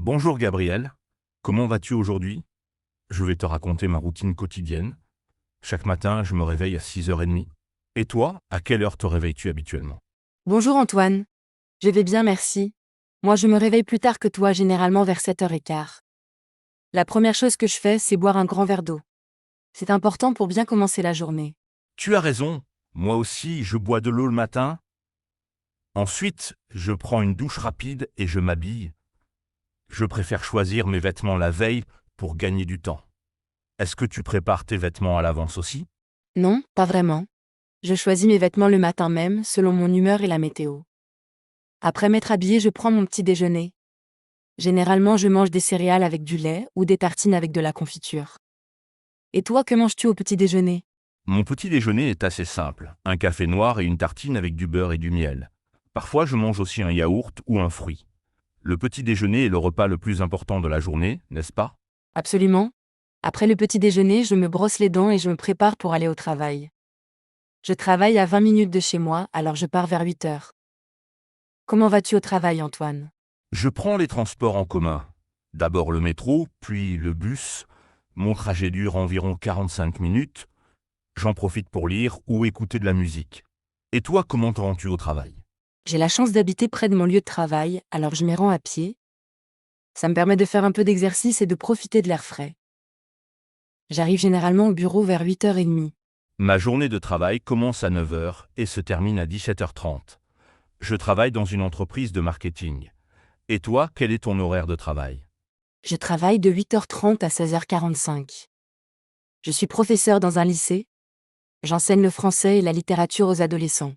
Bonjour Gabriel, comment vas-tu aujourd'hui? Je vais te raconter ma routine quotidienne. Chaque matin, je me réveille à 6h30. Et toi, à quelle heure te réveilles-tu habituellement? Bonjour Antoine, je vais bien merci. Moi je me réveille plus tard que toi, généralement vers 7h15. La première chose que je fais, c'est boire un grand verre d'eau. C'est important pour bien commencer la journée. Tu as raison, moi aussi, je bois de l'eau le matin. Ensuite, je prends une douche rapide et je m'habille. Je préfère choisir mes vêtements la veille pour gagner du temps. Est-ce que tu prépares tes vêtements à l'avance aussi? Non, pas vraiment. Je choisis mes vêtements le matin même, selon mon humeur et la météo. Après m'être habillée, je prends mon petit déjeuner. Généralement, je mange des céréales avec du lait ou des tartines avec de la confiture. Et toi, que manges-tu au petit déjeuner? Mon petit déjeuner est assez simple, un café noir et une tartine avec du beurre et du miel. Parfois, je mange aussi un yaourt ou un fruit. Le petit déjeuner est le repas le plus important de la journée, n'est-ce pas? Absolument. Après le petit déjeuner, je me brosse les dents et je me prépare pour aller au travail. Je travaille à 20 minutes de chez moi, alors je pars vers 8h. Comment vas-tu au travail, Antoine? Je prends les transports en commun. D'abord le métro, puis le bus. Mon trajet dure environ 45 minutes. J'en profite pour lire ou écouter de la musique. Et toi, comment te rends-tu au travail? J'ai la chance d'habiter près de mon lieu de travail, alors je m'y rends à pied. Ça me permet de faire un peu d'exercice et de profiter de l'air frais. J'arrive généralement au bureau vers 8h30. Ma journée de travail commence à 9 heures et se termine à 17h30. Je travaille dans une entreprise de marketing. Et toi, quel est ton horaire de travail? Je travaille de 8h30 à 16h45. Je suis professeur dans un lycée. J'enseigne le français et la littérature aux adolescents.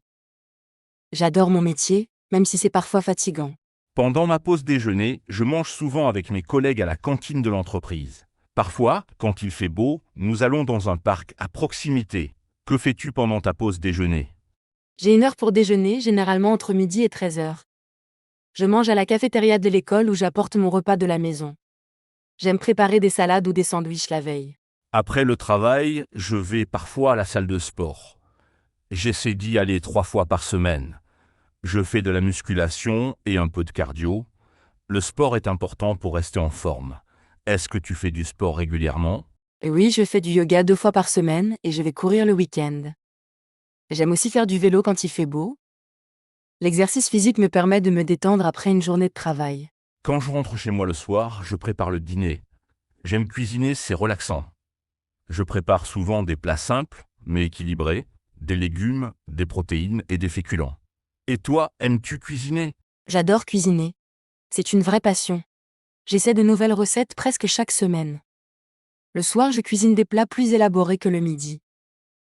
J'adore mon métier, même si c'est parfois fatigant. Pendant ma pause déjeuner, je mange souvent avec mes collègues à la cantine de l'entreprise. Parfois, quand il fait beau, nous allons dans un parc à proximité. Que fais-tu pendant ta pause déjeuner? J'ai une heure pour déjeuner, généralement entre midi et 13h. Je mange à la cafétéria de l'école où j'apporte mon repas de la maison. J'aime préparer des salades ou des sandwichs la veille. Après le travail, je vais parfois à la salle de sport. J'essaie d'y aller 3 fois par semaine. Je fais de la musculation et un peu de cardio. Le sport est important pour rester en forme. Est-ce que tu fais du sport régulièrement? Et oui, je fais du yoga 2 fois par semaine et je vais courir le week-end. J'aime aussi faire du vélo quand il fait beau. L'exercice physique me permet de me détendre après une journée de travail. Quand je rentre chez moi le soir, je prépare le dîner. J'aime cuisiner, c'est relaxant. Je prépare souvent des plats simples, mais équilibrés, des légumes, des protéines et des féculents. Et toi, aimes-tu cuisiner? J'adore cuisiner. C'est une vraie passion. J'essaie de nouvelles recettes presque chaque semaine. Le soir, je cuisine des plats plus élaborés que le midi.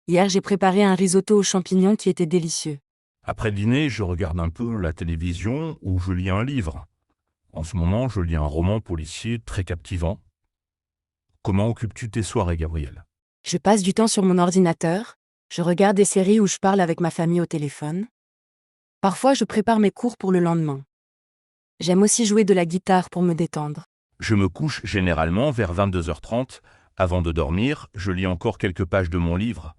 Hier, j'ai préparé un risotto aux champignons qui était délicieux. Après le dîner, je regarde un peu la télévision ou je lis un livre. En ce moment, je lis un roman policier très captivant. Comment occupes-tu tes soirées, Gabriel? Je passe du temps sur mon ordinateur, je regarde des séries où je parle avec ma famille au téléphone. Parfois, je prépare mes cours pour le lendemain. J'aime aussi jouer de la guitare pour me détendre. Je me couche généralement vers 22h30. Avant de dormir, je lis encore quelques pages de mon livre.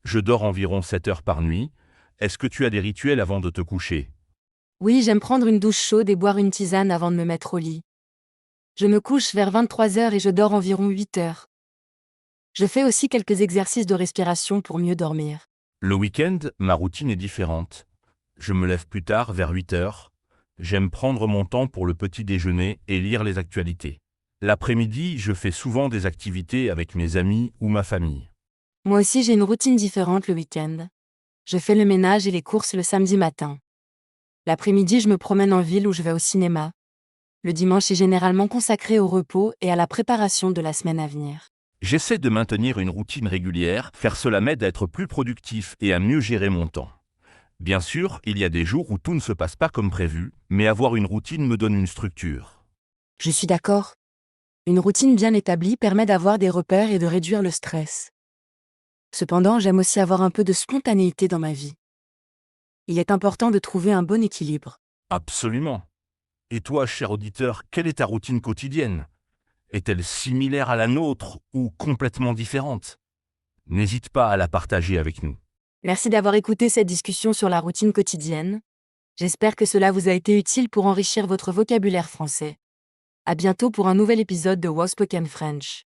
Je dors environ 7 heures par nuit. Est-ce que tu as des rituels avant de te coucher? Oui, j'aime prendre une douche chaude et boire une tisane avant de me mettre au lit. Je me couche vers 23h et je dors environ 8 heures. Je fais aussi quelques exercices de respiration pour mieux dormir. Le week-end, ma routine est différente. Je me lève plus tard, vers 8 heures. J'aime prendre mon temps pour le petit déjeuner et lire les actualités. L'après-midi, je fais souvent des activités avec mes amis ou ma famille. Moi aussi, j'ai une routine différente le week-end. Je fais le ménage et les courses le samedi matin. L'après-midi, je me promène en ville ou je vais au cinéma. Le dimanche est généralement consacré au repos et à la préparation de la semaine à venir. J'essaie de maintenir une routine régulière, car cela m'aide à être plus productif et à mieux gérer mon temps. Bien sûr, il y a des jours où tout ne se passe pas comme prévu, mais avoir une routine me donne une structure. Je suis d'accord. Une routine bien établie permet d'avoir des repères et de réduire le stress. Cependant, j'aime aussi avoir un peu de spontanéité dans ma vie. Il est important de trouver un bon équilibre. Absolument. Et toi, cher auditeur, quelle est ta routine quotidienne? Est-elle similaire à la nôtre ou complètement différente? N'hésite pas à la partager avec nous. Merci d'avoir écouté cette discussion sur la routine quotidienne. J'espère que cela vous a été utile pour enrichir votre vocabulaire français. À bientôt pour un nouvel épisode de Wow Spoken French.